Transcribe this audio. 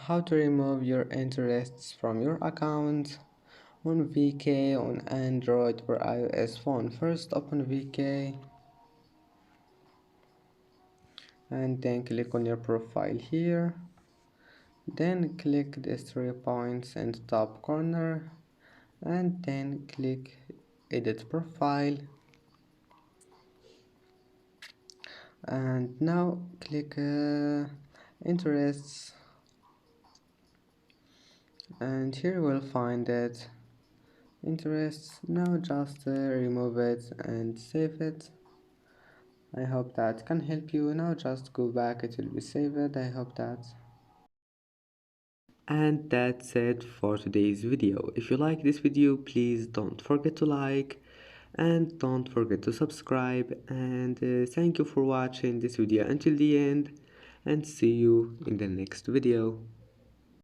how to remove your interests from your account on VK on Android or iOS phone. First, open VK and then click on your profile here. Then click the 3 points in the top corner and then click edit profile, and now click interests, and here you will find it interests. Now just remove it and save it. I hope that can help you. Now just go back, it will be saved. I hope that. And that's it for today's video. If you like this video, please don't forget to like and don't forget to subscribe, and thank you for watching this video until the end, and see you in the next video.